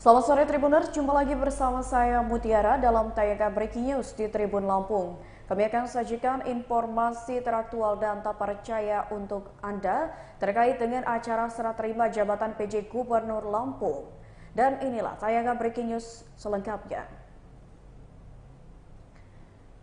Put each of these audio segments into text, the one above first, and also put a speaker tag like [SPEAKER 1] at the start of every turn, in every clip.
[SPEAKER 1] Selamat sore Tribuners, jumpa lagi bersama saya Mutiara dalam tayangan Breaking News di Tribun Lampung. Kami akan sajikan informasi teraktual dan tak percaya untuk Anda terkait dengan acara serah terima jabatan PJ Gubernur Lampung. Dan inilah tayangan Breaking News selengkapnya.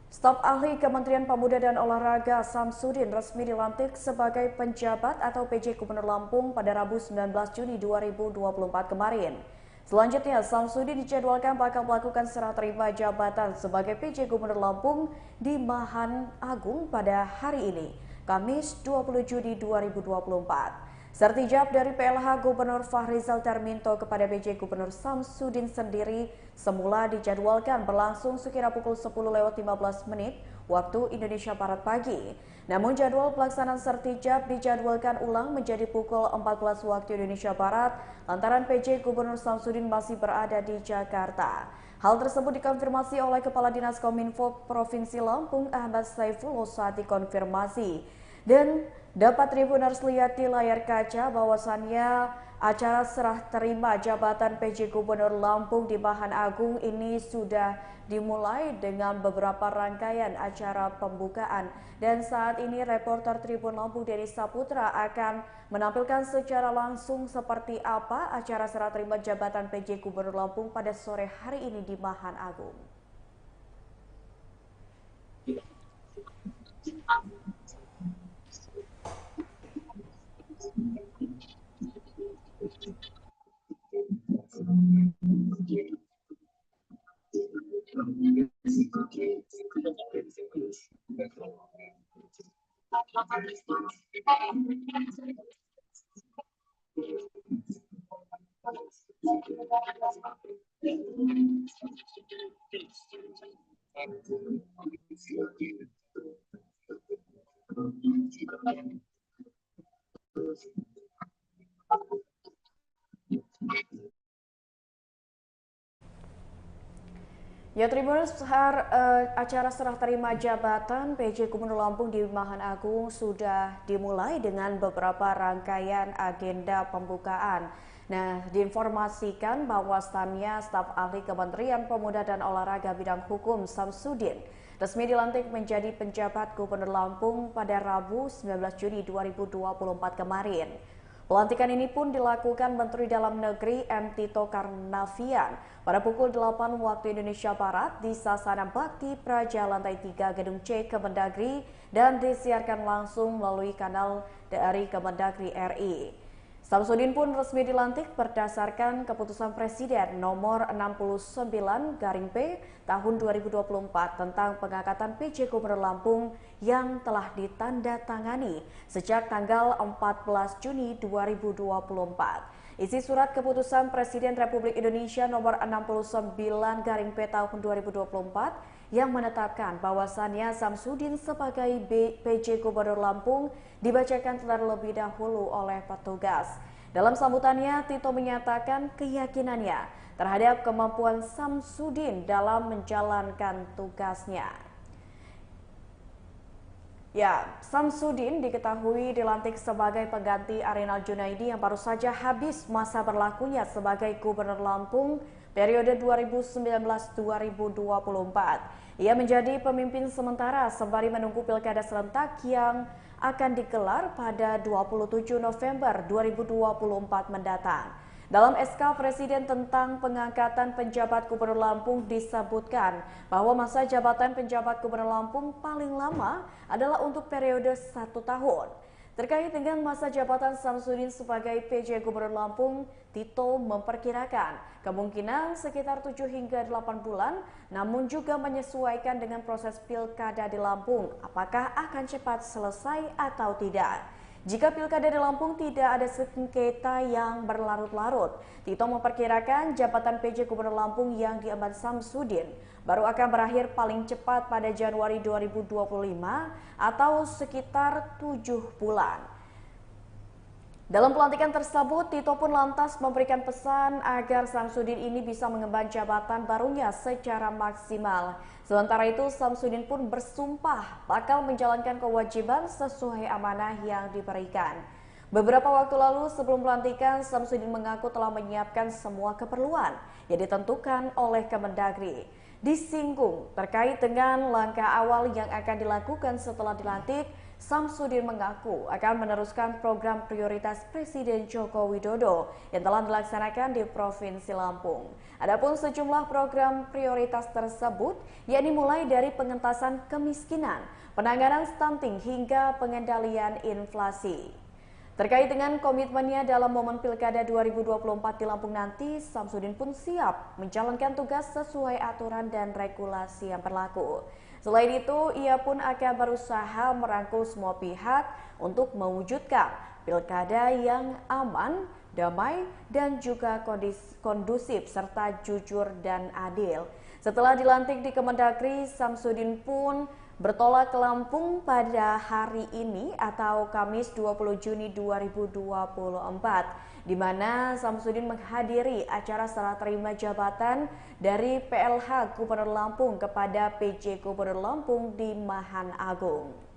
[SPEAKER 1] Staf ahli Kementerian Pemuda dan Olahraga Samsudin resmi dilantik sebagai penjabat atau PJ Gubernur Lampung pada Rabu 19 Juni 2024 kemarin. Selanjutnya, Samsudin dijadwalkan bakal melakukan serah terima jabatan sebagai PJ Gubernur Lampung di Mahan Agung pada hari ini, Kamis 20 Juni 2024. Sertijab dari PLH Gubernur Fahrizal Darminto kepada PJ Gubernur Samsudin sendiri semula dijadwalkan berlangsung sekira pukul 10:15 waktu Indonesia Barat pagi. Namun jadwal pelaksanaan sertijab dijadwalkan ulang menjadi pukul 14 waktu Indonesia Barat lantaran PJ Gubernur Samsudin masih berada di Jakarta. Hal tersebut dikonfirmasi oleh Kepala Dinas Kominfo Provinsi Lampung Ahmad Saifullah saat dikonfirmasi. Dan dapat Tribuners lihat di layar kaca bahwasannya acara serah terima jabatan PJ Gubernur Lampung di Mahan Agung ini sudah dimulai dengan beberapa rangkaian acara pembukaan. Dan saat ini reporter Tribun Lampung Denny Saputra akan menampilkan secara langsung seperti apa acara serah terima jabatan PJ Gubernur Lampung pada sore hari ini di Mahan Agung. Ya, Tribuners, acara serah terima jabatan PJ Gubernur Lampung di Mahan Agung sudah dimulai dengan beberapa rangkaian agenda pembukaan. Nah, diinformasikan bahwasannya staf ahli Kementerian Pemuda dan Olahraga bidang hukum Samsudin resmi dilantik menjadi penjabat Gubernur Lampung pada Rabu 19 Juni 2024 kemarin. Pelantikan ini pun dilakukan Menteri Dalam Negeri M. Tito Karnavian pada pukul 8 waktu Indonesia Barat di Sasana Bakti Praja lantai 3 Gedung C Kemendagri dan disiarkan langsung melalui kanal dari Kemendagri RI. Samsudin pun resmi dilantik berdasarkan keputusan Presiden nomor 69/P tahun 2024 tentang pengangkatan PJ Gubernur Lampung yang telah ditandatangani sejak tanggal 14 Juni 2024. Isi surat keputusan Presiden Republik Indonesia nomor 69/P tahun 2024 yang menetapkan bahwasannya Samsudin sebagai PJ Gubernur Lampung dibacakan terlebih dahulu oleh petugas. Dalam sambutannya, Tito menyatakan keyakinannya terhadap kemampuan Samsudin dalam menjalankan tugasnya. Ya, Samsudin diketahui dilantik sebagai pengganti Arinal Junaidi yang baru saja habis masa berlakunya sebagai Gubernur Lampung periode 2019-2024. Ia menjadi pemimpin sementara sembari menunggu pilkada serentak yang akan digelar pada 27 November 2024 mendatang. Dalam SK Presiden tentang pengangkatan penjabat Gubernur Lampung disebutkan bahwa masa jabatan penjabat Gubernur Lampung paling lama adalah untuk periode 1 tahun. Terkait dengan masa jabatan Samsudin sebagai PJ Gubernur Lampung, Tito memperkirakan kemungkinan sekitar 7 hingga 8 bulan, namun juga menyesuaikan dengan proses pilkada di Lampung, apakah akan cepat selesai atau tidak. Jika pilkada di Lampung tidak ada sengketa yang berlarut-larut, Tito memperkirakan jabatan PJ Gubernur Lampung yang diemban Samsudin baru akan berakhir paling cepat pada Januari 2025 atau sekitar 7 bulan. Dalam pelantikan tersebut, Tito pun lantas memberikan pesan agar Samsudin ini bisa mengemban jabatan barunya secara maksimal. Sementara itu, Samsudin pun bersumpah bakal menjalankan kewajiban sesuai amanah yang diberikan. Beberapa waktu lalu sebelum pelantikan, Samsudin mengaku telah menyiapkan semua keperluan yang ditentukan oleh Kemendagri. Disinggung terkait dengan langkah awal yang akan dilakukan setelah dilantik, Samsudin mengaku akan meneruskan program prioritas Presiden Joko Widodo yang telah dilaksanakan di Provinsi Lampung. Adapun sejumlah program prioritas tersebut, yakni mulai dari pengentasan kemiskinan, penanganan stunting hingga pengendalian inflasi. Terkait dengan komitmennya dalam momen Pilkada 2024 di Lampung nanti, Samsudin pun siap menjalankan tugas sesuai aturan dan regulasi yang berlaku. Selain itu, ia pun akan berusaha merangkul semua pihak untuk mewujudkan Pilkada yang aman, damai, dan juga kondusif serta jujur dan adil. Setelah dilantik di Kemendagri, Samsudin pun bertolak ke Lampung pada hari ini atau Kamis 20 Juni 2024, di mana Samsudin menghadiri acara serah terima jabatan dari PLH Gubernur Lampung kepada PJ Gubernur Lampung di Mahan Agung.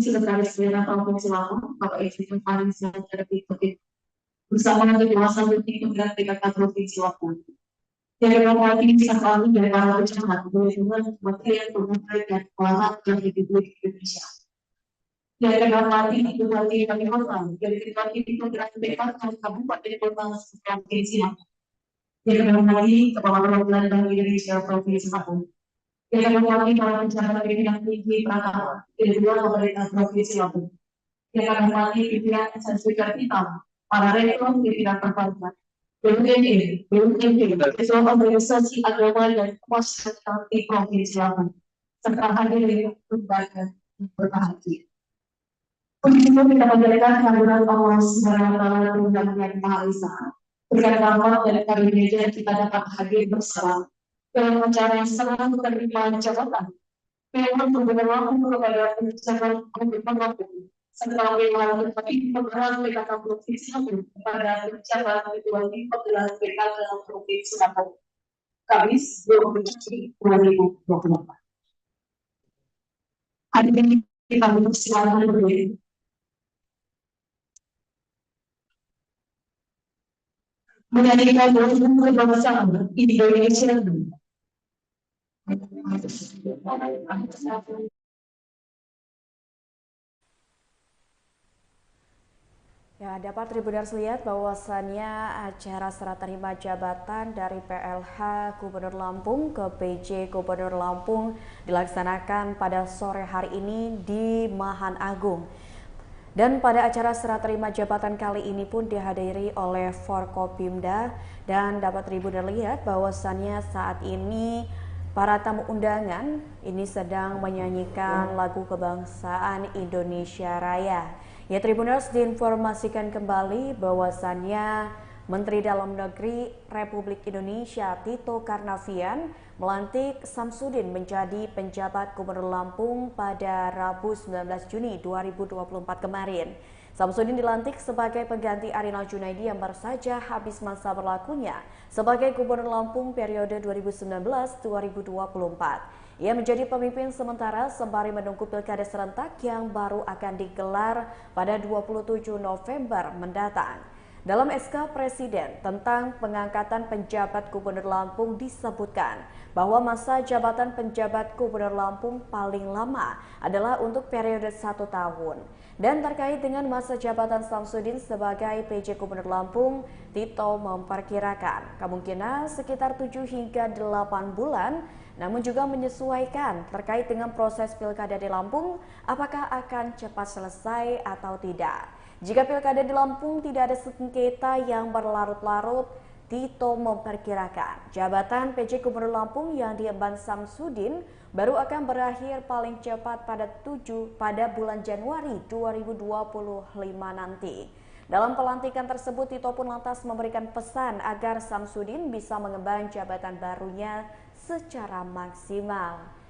[SPEAKER 2] Sekretaris Daerah Provinsi Lampung, Bapak Ibu Paling Sejahtera Covid bersama dengan kuasa hukum dan PKK Provinsi Lampung. Yang mewakili satu dari para pejabat gabungan Kementerian Pemuda dan Olahraga Republik Indonesia. Yang mewakili Bupati Wali Kota dari Bupati Program PKK Kabupaten Kota Provinsi Lampung. Yang mewakili Kepala Perwakilan Bank Indonesia Provinsi Lampung. Yang mewakili para pejabat pimpinan tinggi Pratama dari dua pemerintah Provinsi Lampung. Yang akan mewakili pimpinan sertifikat hitam para rektor pimpinan perbankan, BUMD, Ketua Organisasi Agama dan Masyarakat di Provinsi Lampung, serta hadirin lembaga berbahagia. Puji syukur kita panjatkan kehadiran Allah Subhanahu wa Ta'ala yang Maha Esa. Berkat rahmat dan karunia kita dapat hadir bersama dalam acara yang sangat menerima jabatan. Memang Gubernur Lampung kepada pejabat Gubernur Lampung serta memang tetapi penggerak PKK Provinsi Lampung kepada pejabat Ketua Penggerak PKK Provinsi Lampung Kamis 20 Juni 2024. Hari ini kita mempersilakan berdiri. menyanyikan lagu kebangsaan Indonesia.
[SPEAKER 1] Ya, dapat Tribuners lihat bahwasannya acara serah terima jabatan dari PLH Gubernur Lampung ke PJ Gubernur Lampung dilaksanakan pada sore hari ini di Mahan Agung. Dan pada acara serah terima jabatan kali ini pun dihadiri oleh Forkopimda, dan dapat Tribuners lihat bahwasannya saat ini para tamu undangan ini sedang menyanyikan lagu kebangsaan Indonesia Raya. Ya, Tribuners, diinformasikan kembali bahwasannya Menteri Dalam Negeri Republik Indonesia Tito Karnavian melantik Samsudin menjadi penjabat Gubernur Lampung pada Rabu 19 Juni 2024 kemarin. Samsudin dilantik sebagai pengganti Arinal Junaidi yang baru saja habis masa berlakunya sebagai Gubernur Lampung periode 2019-2024. Ia menjadi pemimpin sementara sembari menunggu pilkada serentak yang baru akan digelar pada 27 November mendatang. Dalam SK Presiden tentang pengangkatan penjabat Gubernur Lampung disebutkan bahwa masa jabatan penjabat Gubernur Lampung paling lama adalah untuk periode 1 tahun. Dan terkait dengan masa jabatan Samsudin sebagai PJ Gubernur Lampung, Tito memperkirakan kemungkinan sekitar 7 hingga 8 bulan, namun juga menyesuaikan terkait dengan proses pilkada di Lampung apakah akan cepat selesai atau tidak. Jika pilkada di Lampung tidak ada sengketa yang berlarut-larut, Tito memperkirakan jabatan PJ Gubernur Lampung yang diemban Samsudin baru akan berakhir paling cepat pada bulan Januari 2025 nanti. Dalam pelantikan tersebut, Tito pun lantas memberikan pesan agar Samsudin bisa mengemban jabatan barunya secara maksimal.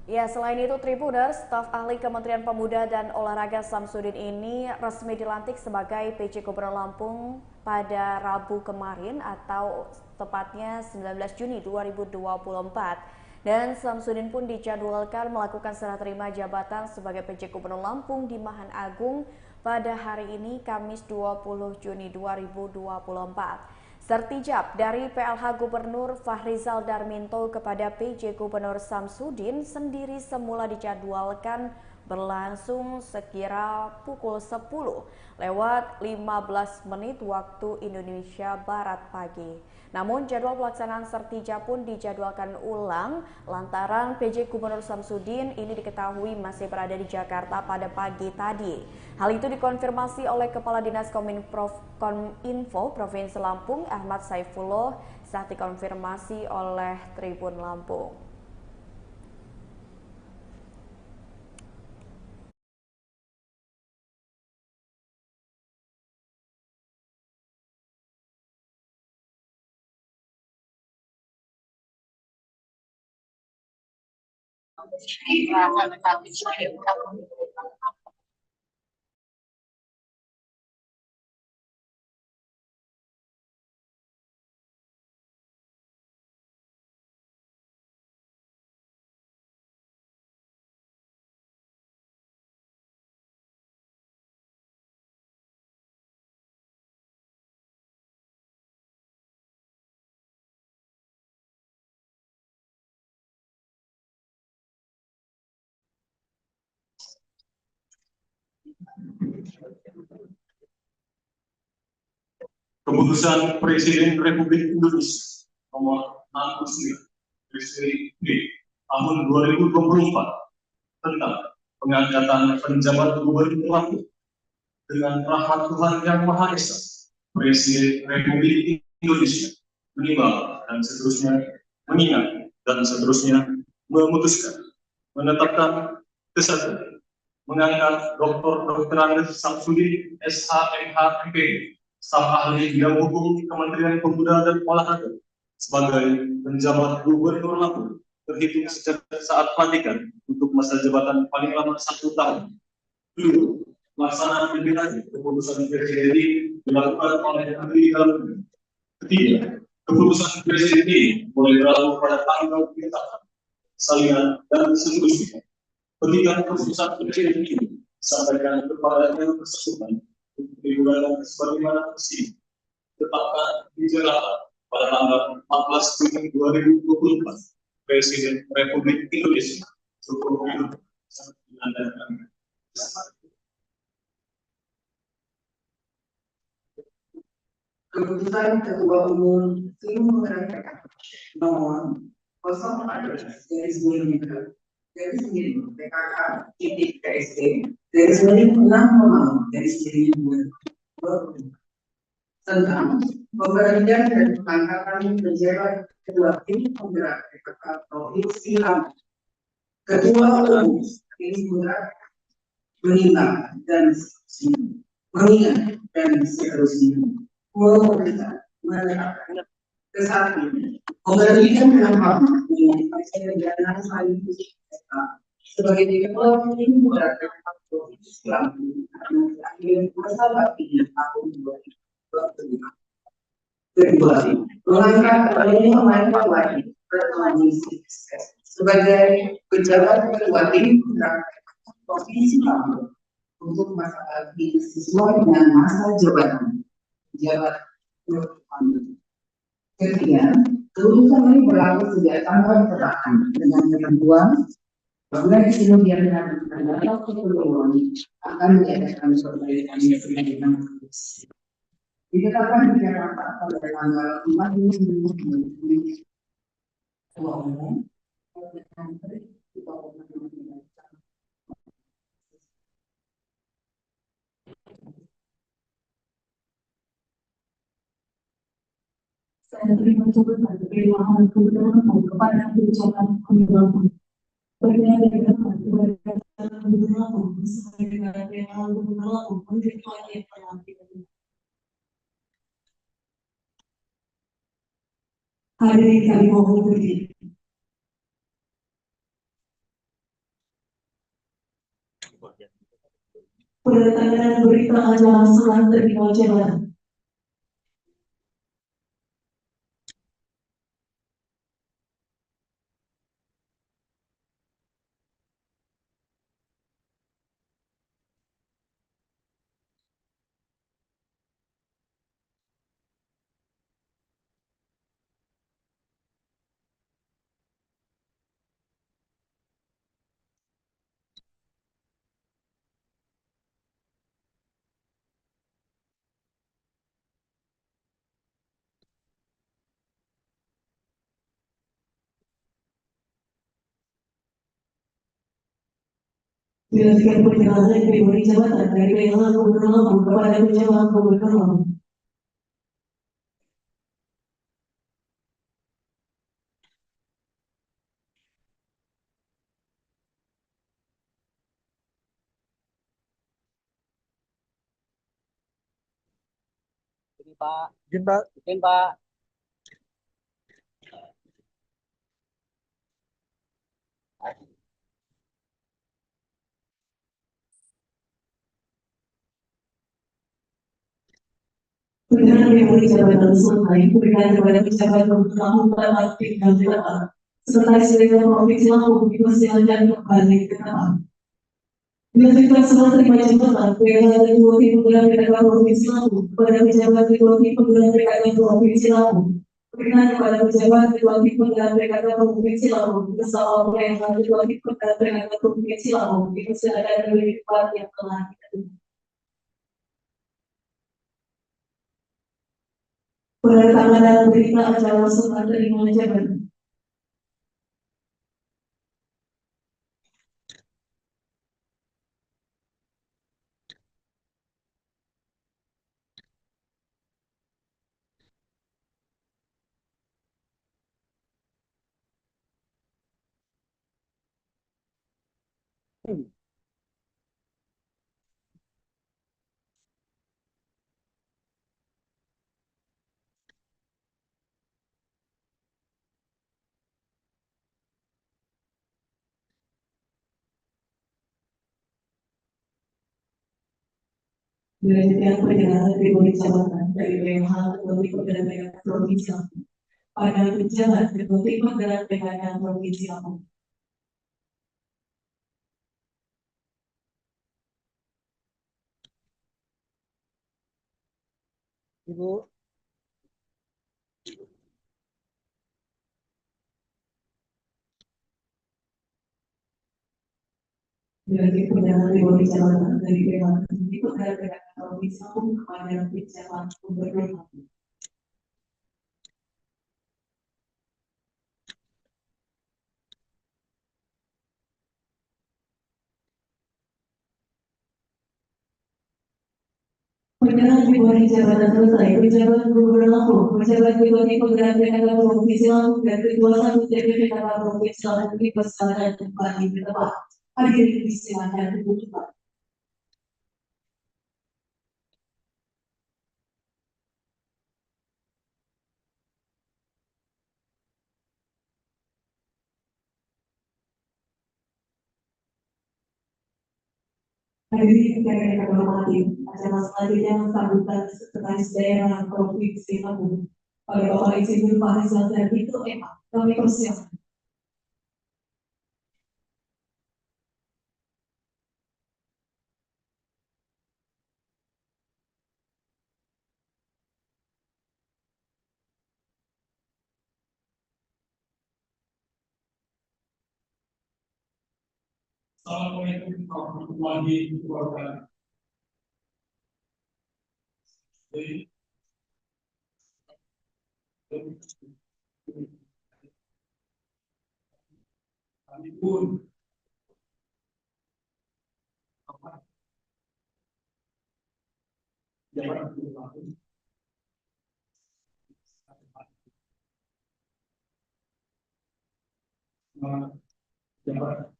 [SPEAKER 1] Ya, selain itu Tribuners, staf ahli Kementerian Pemuda dan Olahraga Samsudin ini resmi dilantik sebagai PJ Gubernur Lampung pada Rabu kemarin atau tepatnya 19 Juni 2024. Dan Samsudin pun dijadwalkan melakukan serah terima jabatan sebagai PJ Gubernur Lampung di Mahan Agung pada hari ini Kamis 20 Juni 2024. Sertijab dari PLH Gubernur Fahrizal Darminto kepada PJ Gubernur Samsudin sendiri semula dijadwalkan berlangsung sekira pukul 10 lewat 15 menit waktu Indonesia Barat pagi. Namun jadwal pelaksanaan sertijab pun dijadwalkan ulang lantaran PJ Gubernur Samsudin ini diketahui masih berada di Jakarta pada pagi tadi. Hal itu dikonfirmasi oleh Kepala Dinas Kominfo Provinsi Lampung Ahmad Saifullah saat dikonfirmasi oleh Tribun Lampung.
[SPEAKER 3] Keputusan Presiden Republik Indonesia nomor 69 tahun 2024 tentang pengangkatan penjabat Gubernur Lampung dengan rahmat Tuhan Yang Maha Esa, Presiden Republik Indonesia menimbang dan seterusnya mengingat dan seterusnya memutuskan menetapkan kesatuan mengangkat Dr. Andes Samsudin SHMH MPD staf ahli bidang hukum Kementerian Pemuda dan Olahraga sebagai penjabat Gubernur Lampung terhitung sejak saat pelantikan untuk masa jabatan paling lama 1 tahun. Dulu, pelaksanaan pembinaan keputusan Presiden ini dilakukan oleh Menteri Dalam Negeri. Ketiga, keputusan Presiden ini boleh berlaku pada tanggal penetapan, salinan, dan seterusnya. Ketika keputusan Presiden ini disampaikan kepada yang bersangkutan Liburan sebagaimana bersih ditetapkan di Jakarta pada tanggal 14 Juni 2024. Presiden Republik Indonesia Joko Widodo menandakan.
[SPEAKER 2] Keputusan Ketua Umum Tim nomor 014 garis miring PKK titik PSD garis miring 6 garis miring 2 tentang pemberhentian dan pengangkatan pejabat Ketua Tim Penggerak PKK Provinsi Lampung. Ketua Umum Tim Penggerak mengingat dan mengingat dan seterusnya memerintah menerapkan kesatuan pemberhentian dengan hak menyampaikan dana saling sebagai ketua tim Penggerak PKK Provinsi Lampung akhir masa baktinya tahun 2025. Kedua, mengangkat adanya pemantau wajib berkomisi sebagai pejabat ketua tim Penggerak Provinsi Lampung untuk masa bakti sesuai dengan masa jabatan pejabat. Ketiga, keputusan ini berlaku sejak tanggal penetapan dengan ketentuan bahwa di kemudian hari atau keperluan akan diadakan perbaikan sebagai berikut. Ditetapkan di Jakarta pada tanggal 4 Juni 2020. Ketua Umum saya terima jabatan kepada kepada pejabat Lampung. Berkaitan dengan Lampung sebagai Lampung untuk proyek pelantikan. Hadirin kami mohon berdiri. Penandatanganan berita acara setelah terima jabatan. Dilanjutkan perjalanan diberi jabatan dari Pengadilan Gubernur Lampung kepada pejabat Gubernur Lampung.
[SPEAKER 4] Ini Pak. Izin Pak. Izin Pak.
[SPEAKER 2] Dengan diberi jabatan selesai, berikan kepada pejabat Gubernur Lampung pada aktif dan tetap. Sekretaris Jenderal Provinsi Lampung dipersilakan kembali ke tempat. Dilanjutkan setelah terima jabatan, Pengadilan Ketua Tim Penggerak PKK Provinsi Lampung kepada pejabat Ketua Tim Penggerak PKK Provinsi Lampung. Berikan kepada pejabat Ketua Tim Penggerak PKK Provinsi Lampung bersama Pengadilan Ketua Tim Penggerak PKK Provinsi Lampung dipersilakan dari tempat yang telah ditentukan. Penandatanganan berita acara setelah terima jabatan. Dilanjutkan perjalanan diberi jabatan dari PMH Ketua Tim Penggerak PKK Provinsi Lampung pada pejabat Ketua Tim Penggerak PKK Provinsi Lampung.
[SPEAKER 4] Ibu.
[SPEAKER 2] Dari perjalanan Dewan Jabatan dari Dewan itu ada atau disambung kepada pejabat gubernur. Perjalanan Dewan Jabatan selesai, pejabat gubernur Lampung, pejabat Bupati Pemerintahan Daerah Provinsi Lampung dan Ketua Satu DPP Kepala Provinsi Lampung dipersilakan kembali ke tempat. Hadirin disilakan duduk cepat. Hadirin yang kami hormati, acara selanjutnya sambutan Sekretaris Daerah Provinsi Lampung oleh Bapak Insinyur Pak Rizal dan itu kami persilakan.
[SPEAKER 3] Assalamualaikum warahmatullahi wabarakatuh. Kami pun jabat gubernur jabat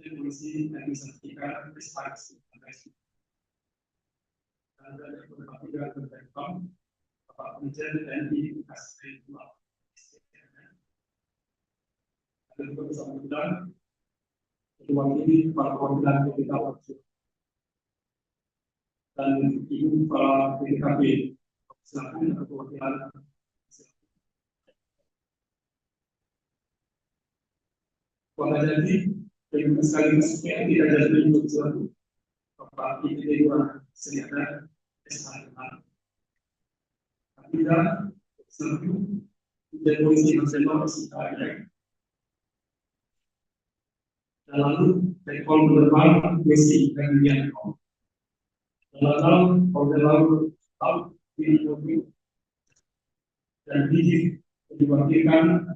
[SPEAKER 3] Polisi administrasikan prestasi dan dari beberapa pihak terkait Bapak Presiden TNI Kasih dan juga bersama ketua ini para perwakilan PKK dan ibu para PKB silakan perwakilan Wala jadi yang sekaligus tidak jadi untuk sesuatu Bapak ini juga senjata SHM tidak selalu dan polisi nasional sekarang dan lalu rekor penerbangan besi dan yang dalam lalu tahu di mobil dan biji diwakilkan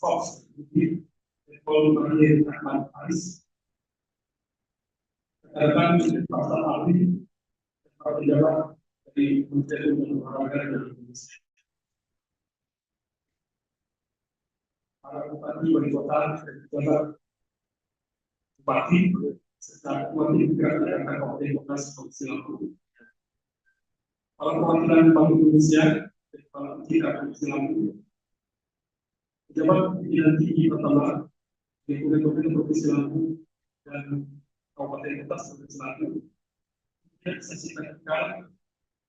[SPEAKER 3] Fox di rekor terakhir Ahmad Aris akan pasal ahli para pejabat dari Menteri Olahraga dan Indonesia. Para bupati wali kota dan pejabat bupati serta bupati juga dan kabupaten kota Provinsi Lampung. Para perwakilan Bank Indonesia dan para pejabat Provinsi Lampung, pejabat pimpinan tinggi pertama di Provinsi Lampung dan kabupaten kota Provinsi Lampung. Kemudian sesi praktikal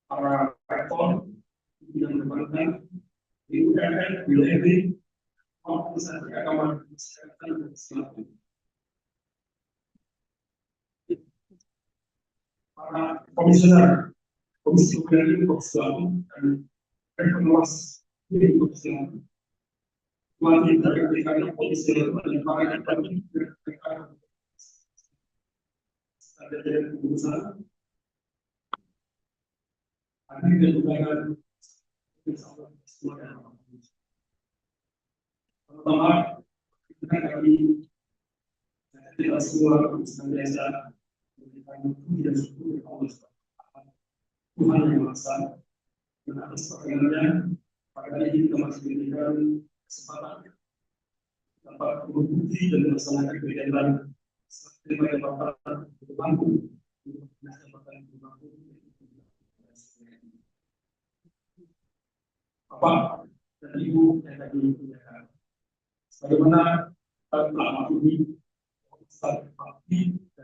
[SPEAKER 3] para rektor yang mendapatkan di UMN, BLED, Fakultas Keagamaan Kesehatan dan Kesehatan. Para komisioner, Komisi Pemilihan Komisi Lampung dan pengawas di Komisi Lampung. Mati dari PKK Komisi Lampung dan para kepala PKK ada dari keputusan hadir dan undangan bersama semua dan pertama kita kami tidak semua senantiasa memberikan puji dan syukur kepada Allah Tuhan yang Maha Esa dan atas perkenannya pada hari ini kita masih diberikan kesempatan dapat mengikuti dan melaksanakan kegiatan terima jabatan untuk mampu untuk jabatan mampu Bapak dan Ibu yang tadi dimuliakan. Bagaimana telah mematuhi Ustaz Fakih dan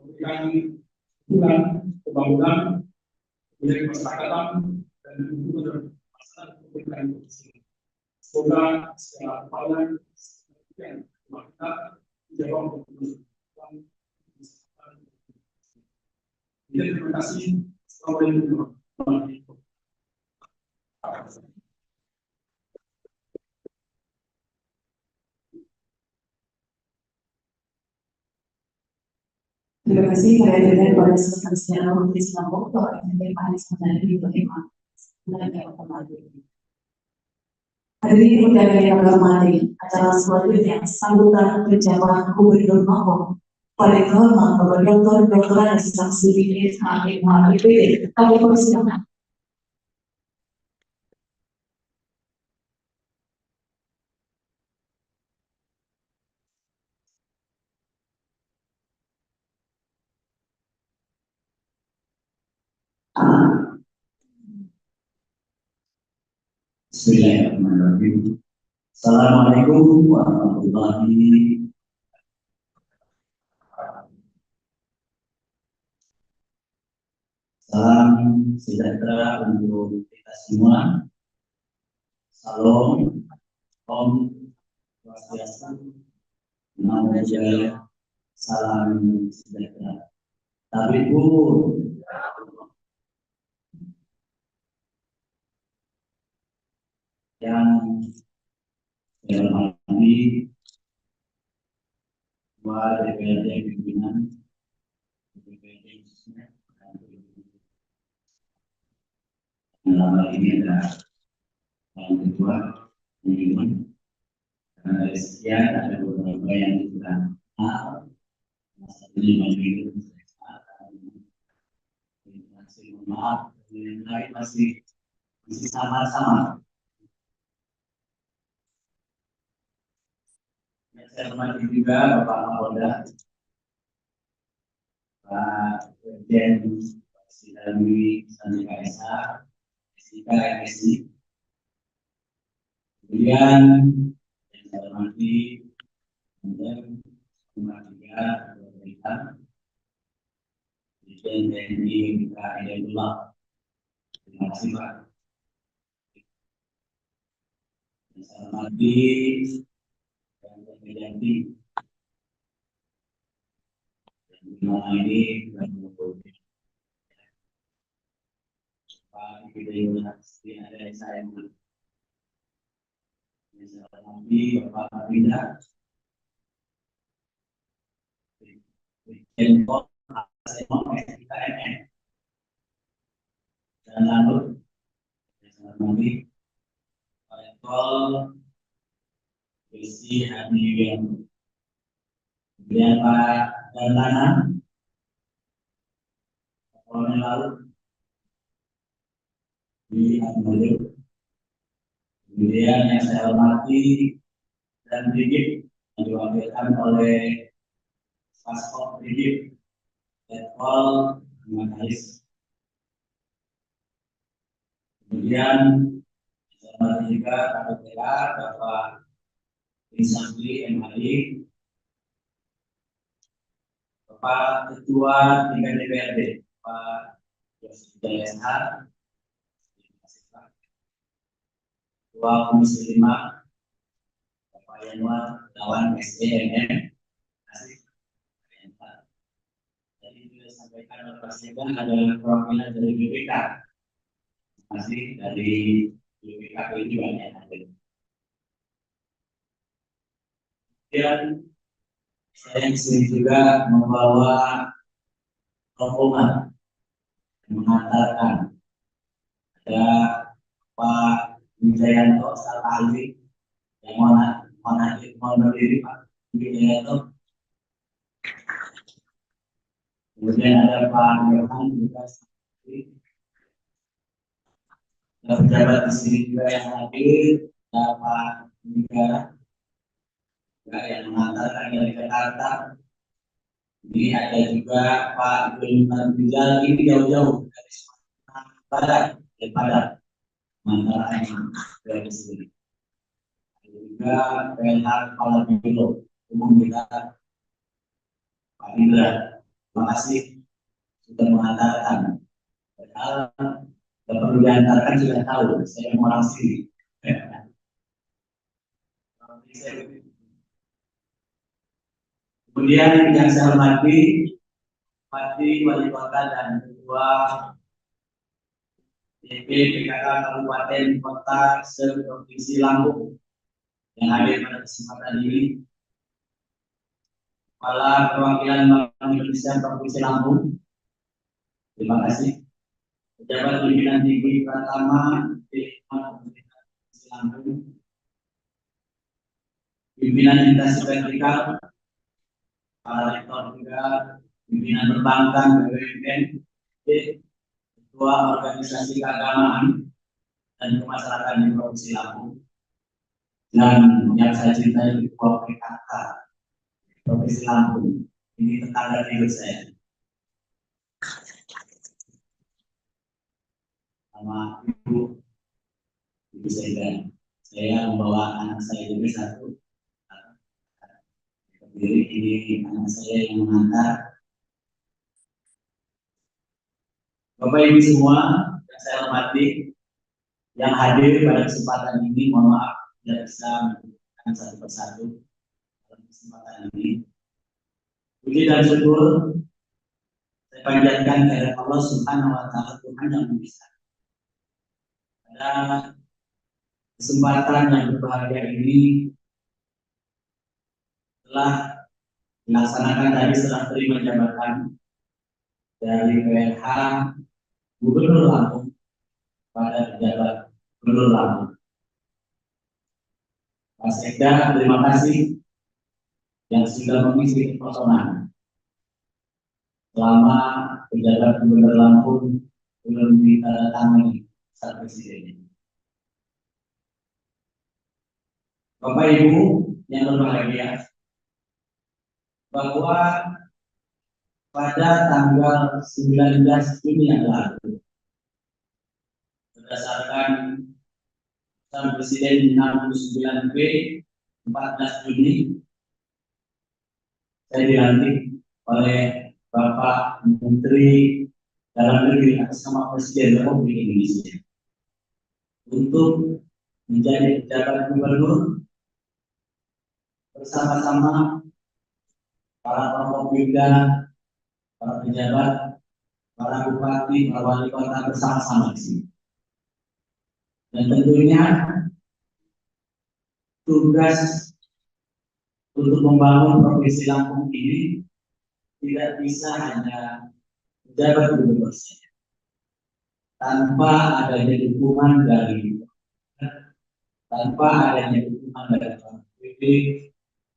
[SPEAKER 3] memberikan dukungan pembangunan wilayah masyarakatan dan dukungan masyarakat memberikan kebersihan. Semoga secara upaya yang kita dijawab kebutuhan. Terima kasih. Assalamualaikum warahmatullahi wabarakatuh.
[SPEAKER 2] Terima kasih kepada seluruh sejarah Majelis Lampung Bapak Ibu Panis Menteri Bagaimana hadirin undangan yang hormati, acara selanjutnya sambutan pejabat Gubernur Lampung paling hormat Bapak Dr. Andes Samsudin SHM HIPD. Kami persilakan.
[SPEAKER 5] Bismillahirrahmanirrahim. Assalamualaikum warahmatullahi wabarakatuh. Salam sejahtera untuk kita semua. Salam, Om Swastiastu, Namo Buddhaya, salam sejahtera. Tapi pun yang saya hormati Ketua DPRD pimpinan DPRD khususnya dalam hal ini adalah yang kedua manajemen, karena dari sekian ada beberapa yang kita kenal, satunya manajemen masih maaf, yang lain masih sama-sama. Saya hormati juga Bapak Kapolda, Pak Dirjen Sidalwi Sandika SH, SIK MSI. Kemudian yang saya hormati kemudian juga pemerintah, Dirjen TNI Hidayatullah. Terima kasih Pak. Yang saya hormati Yanti dan ini Pak Ibu ada saya nanti Bapak Kabinda Jenderal KNN dan lalu nanti Pak Ekol Besi Hadirin, kemudian Pak Darlana, Kolonel Laut di Ambalur, kemudian yang saya hormati dan Brigif yang diwakilkan oleh Paskop Brigif Letkol Ahmad Haris, kemudian saya hormati juga KPTA Bapak Insafli MHI, Bapak Ketua tingkat DPRD, Pak Yosef SH, Ketua Komisi 5, Bapak Yanwar Dawan SDMM, jadi sudah disampaikan oleh Pak Segan adalah perwakilan dari BPK, masih dari BPK ini banyak hadir. Dan saya disini juga membawa rombongan yang mengantarkan ada Pak Wijayanto Sarkali yang mau berdiri Pak Wijayanto, kemudian ada Pak Yohan juga dan pejabat di sini juga yang hadir, ada Pak Negara yang mengantarkan dari Jakarta. Ini ada juga Pak Ibrahim Rizal, ini jauh-jauh dari Sumatera Barat, dari Padang, mantan dari sini. Ada juga PLH Kepala Biro Umum kita Pak Indra, Terima kasih sudah mengantarkan. Padahal tidak perlu diantarkan sudah tahu, saya mau orang sini. Kemudian yang saya hormati Bupati, Wali Kota dan Ketua DP PKK Kabupaten Kota se-Provinsi Lampung yang hadir pada kesempatan ini. Kepala Perwakilan Bank Indonesia Provinsi Lampung, terima kasih. Pejabat Pimpinan Tinggi Pratama Provinsi Lampung, pimpinan instansi vertikal, para rektor juga, pimpinan perbankan, BUMN, ketua organisasi keagamaan dan kemasyarakatan di Provinsi Lampung, dan yang saya cintai ketua PKK Provinsi Lampung, ini tetangga hidup saya. Sama ibu saya membawa anak saya juga satu. Jadi ini anak saya yang mengantar. Bapak Ibu semua yang saya hormati, yang hadir pada kesempatan ini, mohon maaf tidak bisa menunjukkan satu persatu dalam kesempatan ini. Puji dan syukur saya panjatkan kepada Allah Subhanahu wa Ta'ala, Tuhan yang bisa. Pada kesempatan yang berbahagia ini telah dilaksanakan tadi setelah terima jabatan dari PLH Gubernur Lampung pada pejabat Gubernur Lampung. Pak Sekda, terima kasih yang sudah mengisi kekosongan selama pejabat Gubernur Lampung belum ditandatangani saat Presiden. Bapak Ibu yang berbahagia, bahwa pada tanggal 19 Juni yang lalu, berdasarkan keputusan Presiden 69B 14 Juni, saya dilantik oleh Bapak Menteri Dalam Negeri atas nama Presiden Republik Indonesia untuk menjadi pejabat gubernur bersama-sama para Forkopimda, para pejabat, para bupati, para wali kota bersama-sama di sini. Dan tentunya tugas untuk membangun Provinsi Lampung ini tidak bisa hanya pejabat gubernur saja, tanpa adanya dukungan dari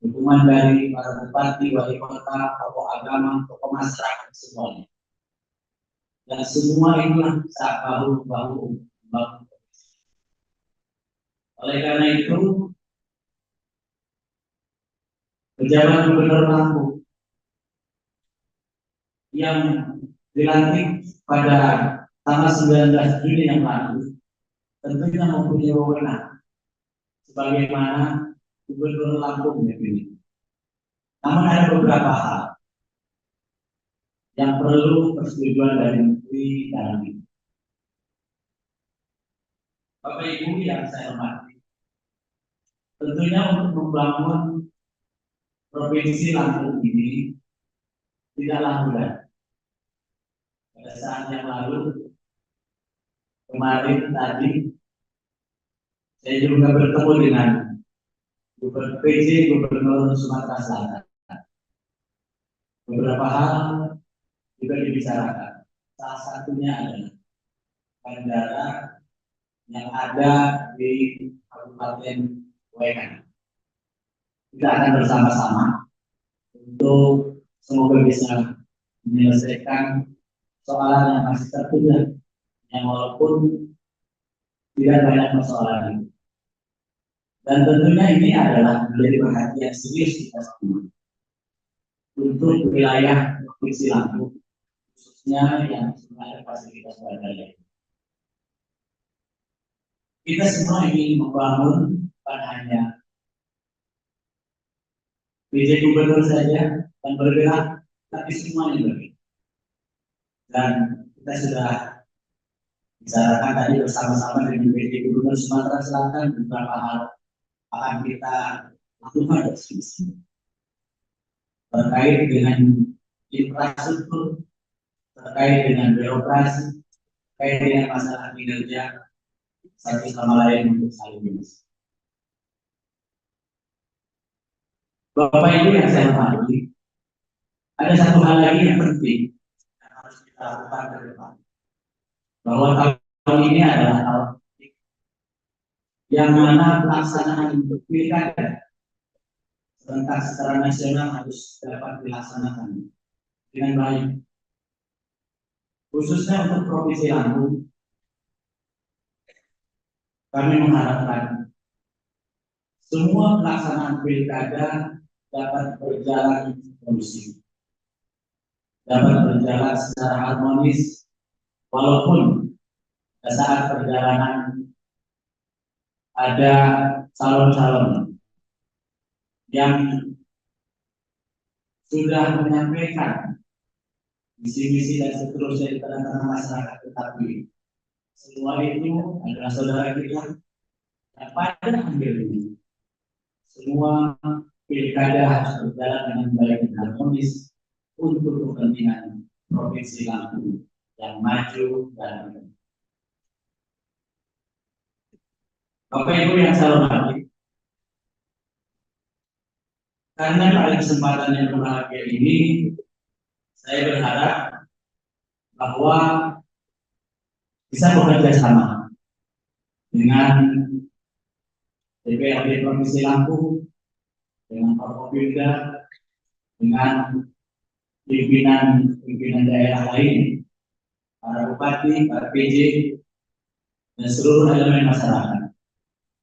[SPEAKER 5] dukungan dari para bupati, wali kota, tokoh agama, tokoh masyarakat semuanya. Dan semua inilah bahu-bahu membangun. Oleh karena itu, pejabat Gubernur Lampung yang dilantik pada tanggal 19 Juni yang lalu tentunya mempunyai wewenang sebagaimana Gubernur Lampung ini. Namun ada beberapa hal yang perlu persetujuan dari Menteri Dalam Negeri. Bapak Ibu yang saya hormati, tentunya untuk membangun Provinsi Lampung ini tidaklah mudah. Pada saat yang lalu, kemarin tadi, saya juga bertemu dengan PJ Gubernur Sumatera Selatan. Beberapa hal juga dibicarakan. Salah satunya adalah bandara yang ada di Kabupaten Wetan. Kita akan bersama-sama untuk semoga bisa menyelesaikan soalan yang masih tertunda, yang walaupun tidak banyak persoalan itu. Dan tentunya ini adalah menjadi perhatian serius kita semua untuk wilayah Provinsi Lampung, khususnya yang sebenarnya fasilitas bandara. Kita semua ingin membangun bukan hanya PJ Gubernur saja, dan bergerak tapi semuanya berbeda. Dan kita sudah bicarakan tadi bersama-sama dengan PJ Gubernur Sumatera Selatan beberapa hal akan kita lakukan diskusi terkait dengan infrastruktur, terkait dengan birokrasi, terkait dengan masalah kinerja satu sama lain untuk saling mengisi. Bapak Ibu yang saya hormati, ada satu hal lagi yang penting yang harus kita lakukan ke depan. Bahwa tahun ini adalah tahun yang mana pelaksanaan pilkada serentak secara nasional harus dapat dilaksanakan dengan baik. Khususnya untuk Provinsi Lampung, kami mengharapkan semua pelaksanaan pilkada dapat berjalan kondusif, dapat berjalan secara harmonis, walaupun pada saat perjalanan ada calon-calon yang sudah menyampaikan visi-misi dan seterusnya di tengah-tengah masyarakat, tetapi semua itu adalah saudara kita. Dan pada akhirnya semua pilkada harus berjalan dengan baik dan harmonis untuk kepentingan Provinsi Lampung yang maju dan Bapak Ibu yang saya hormati, karena pada kesempatan yang berbahagia ini, saya berharap bahwa bisa bekerja sama dengan DPRD Provinsi Lampung, dengan Forkopimda, dengan pimpinan daerah lain, para bupati, para PJ, dan seluruh elemen masyarakat.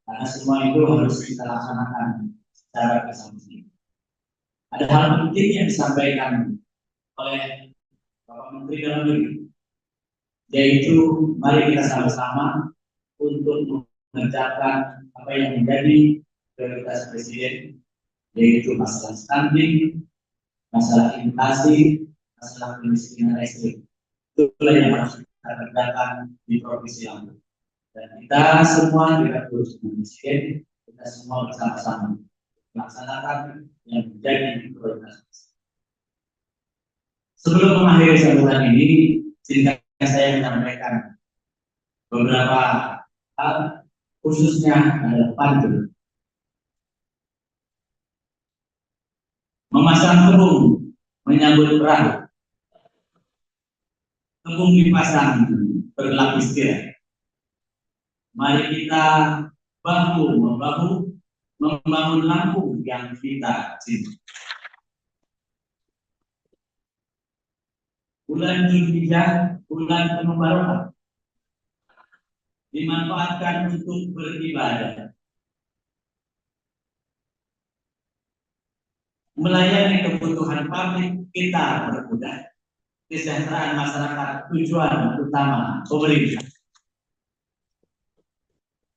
[SPEAKER 5] Karena semua itu harus kita laksanakan secara bersama-sama. Ada hal penting yang disampaikan oleh Bapak Menteri Dalam Negeri, yaitu mari kita sama-sama untuk mengerjakan apa yang menjadi prioritas Presiden, yaitu masalah stunting, masalah inflasi, masalah kemiskinan ekstrim. Itulah yang harus kita kerjakan di Provinsi Lampung. Dan kita semua tidak terus Presiden, kita semua bersama-sama melaksanakan yang menjadi prioritas. Sebelum mengakhiri sambutan ini, singkat saya menyampaikan beberapa hal, khususnya adalah pantun. Memasang tepung menyambut perahu, tepung dipasang berlapis tirai. Mari kita bahu membahu membangun Lampung yang kita cintai. Bulan Zulhijjah, bulan penuh barokah, dimanfaatkan untuk beribadah, melayani kebutuhan publik kita bermudah, kesejahteraan masyarakat tujuan utama pemerintah.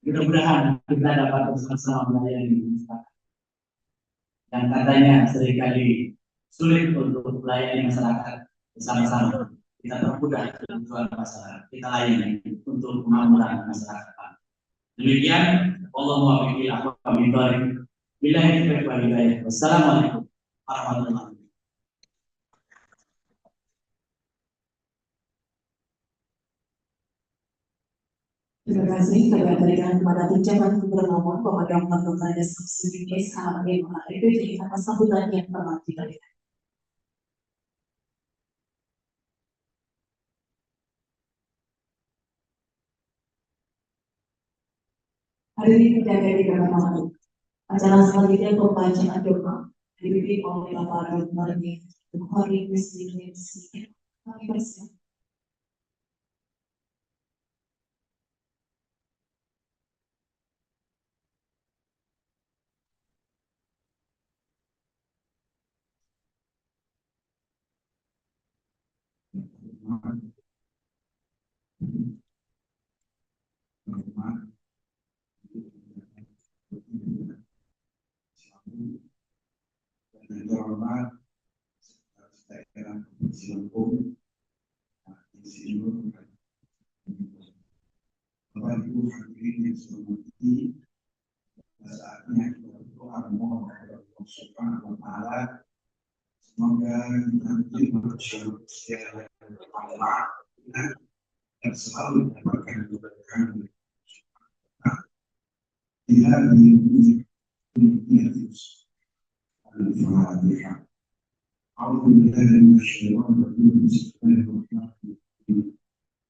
[SPEAKER 5] Mudah-mudahan kita dapat bersama-sama melayani masyarakat yang katanya seringkali sulit untuk melayani masyarakat bersama-sama. Kita permudah kebutuhan masyarakat, kita layani untuk kemakmuran masyarakat. Demikian, Allahumma bihi aqwa min dharik. Billahi taufiq wal hidayah. Wassalamualaikum warahmatullahi wabarakatuh.
[SPEAKER 2] Terima kasih kami berikan kepada ucapan gubernur pemegang pertukaran subsidi SHB itu atas sambutan yang telah diberikan. Hadirin yang dirahmati, acara selanjutnya pembacaan doa dipimpin oleh Bapak Rektor Bukhari Muslim. Kami bersiap.
[SPEAKER 5] Dan terhormat dalam Provinsi Lampung, di sini Bapak Ibu hadirin yang saya hormati, saatnya kita berdoa memohon kepada Allah Subhanahu wa Ta'ala, semoga kita diberi kesehatan dan selalu mendapatkan keberkahan di hari ini. Al-Fatihah. A'udzubillahi minasyaitonir rajim. Bismillahirrahmanirrahim.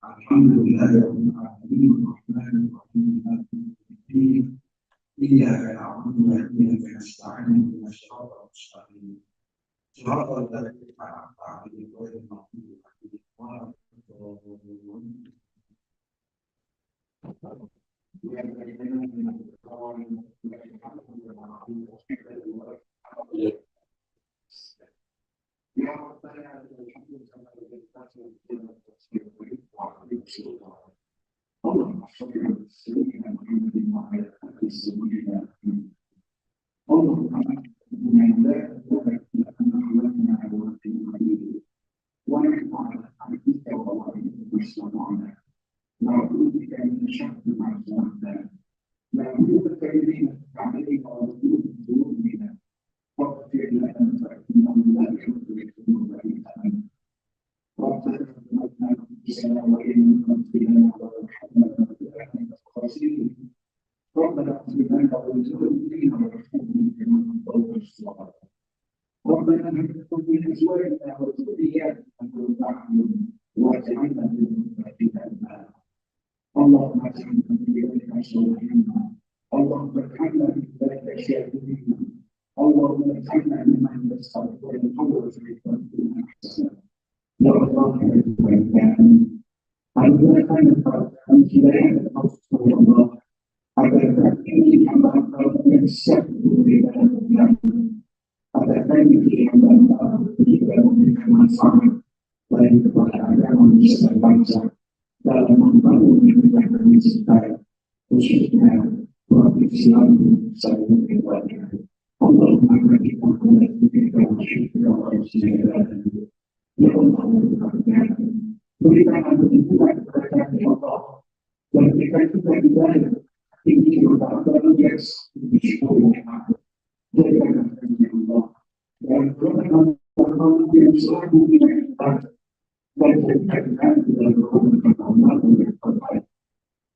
[SPEAKER 5] Alhamdulillahi rabbil alamin. Arrahmanir rahim. Maliki yaumiddin. Iyyaka na'budu wa iyyaka nasta'in. Ihdinas siratal mustaqim. Siratal ladzina an'amta 'alaihim ghairil maghdubi 'alaihim waladdallin. Dalam membangun negara kita, khususnya provinsi Lampung, saya berdoa Allah memberikan kemuliaan ya Allah, berikan kemuliaan kepada Allah dan berikan kemuliaan tinggi kepada yang di seluruh berikan kepada Allah dan berikan yang selalu kita dan berikan dalam kemuliaan Allah yang terbaik.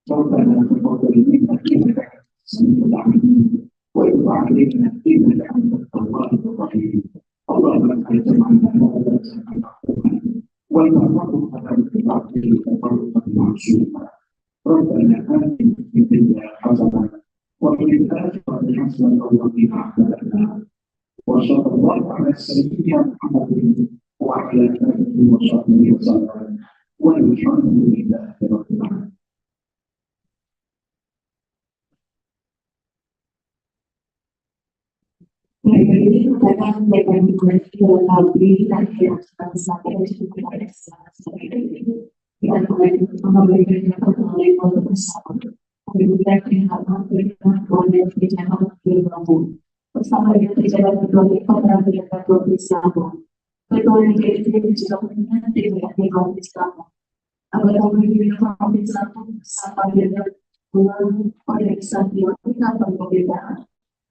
[SPEAKER 5] Coba dalam kemuliaan ini kita sembilan ويعلمنا إنك أنت التواب الرحيم اللهم أنت معنا ولا تنسانا ونفرق على الباطل تفرقا معصوما ربنا آتنا في الدنيا حسنة وفي الآخرة حسنة وقنا عذاب النار وصلى الله على سيدنا محمد وعلى آله وصحبه وسلم والحمد لله رب العالمين.
[SPEAKER 2] Ini adalah bagian dalam pabrik dan yang sampai di sekitar seperti ini. Kita mulai memberikan pertolongan untuk bersama. Kemudian kita memberikan proyek kerjasama di Lampung bersama dengan pejabat proyek pada provinsi Lampung. Proyek ini juga punya tidak di provinsi Lampung. Apabila di provinsi Lampung bersama dengan proyek satuan kita berbeda.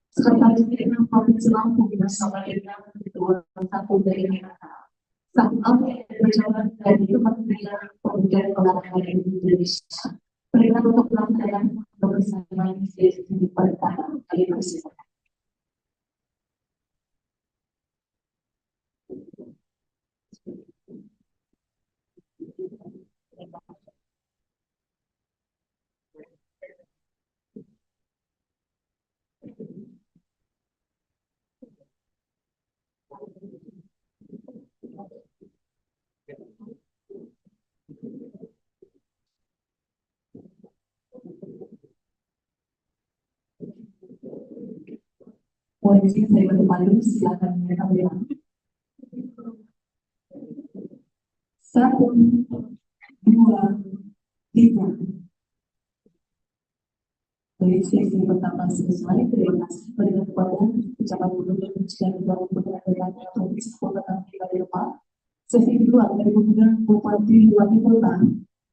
[SPEAKER 2] Sekretaris Jenderal Provinsi Lampung bersama dengan Ketua Satu dari Negara. Sang Almi berjalan dari Kementerian Pemuda dan Olahraga Indonesia. Berikan untuk pelaksanaan bersama di pertama kali bersama. Polisi saya berpaling, silakan mereka bilang. 1, 2, 3. Dari sesi pertama selesai, terima kasih pada kepada pejabat gubernur dan juga ketua pemerintah provinsi Kota Tangerang ke depan. Sesi kedua dari Gubernur Bupati Wali Kota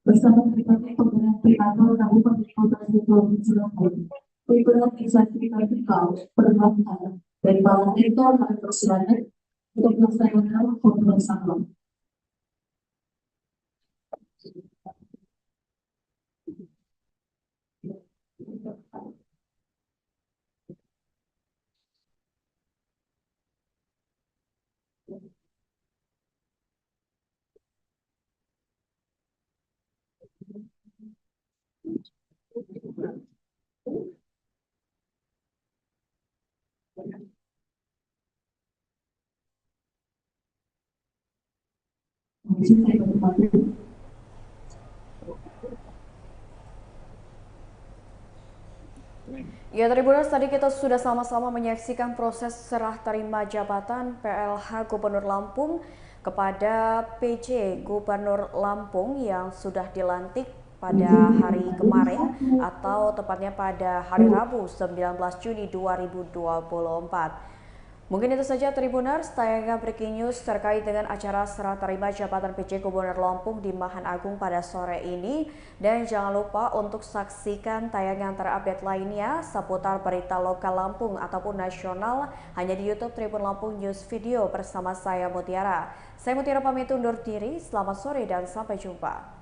[SPEAKER 2] bersama Bupati Pemerintahan Primatur Kabupaten Kota Provinsi Lampung, mengikuti instansi vertikal perbankan dari Badan Rektor dan Persidangan untuk melaksanakan forum bersama.
[SPEAKER 1] Ya, Tribuners, tadi kita sudah sama-sama menyaksikan proses serah terima jabatan PLH Gubernur Lampung kepada PJ Gubernur Lampung yang sudah dilantik pada hari kemarin atau tepatnya pada hari Rabu 19 Juni 2024. Mungkin itu saja Tribuners, tayangan Breaking News terkait dengan acara serah terima jabatan PJ Gubernur Lampung di Mahan Agung pada sore ini. Dan jangan lupa untuk saksikan tayangan terupdate lainnya seputar berita lokal Lampung ataupun nasional hanya di YouTube Tribun Lampung News Video bersama saya Mutiara. Saya Mutiara pamit undur diri, selamat sore dan sampai jumpa.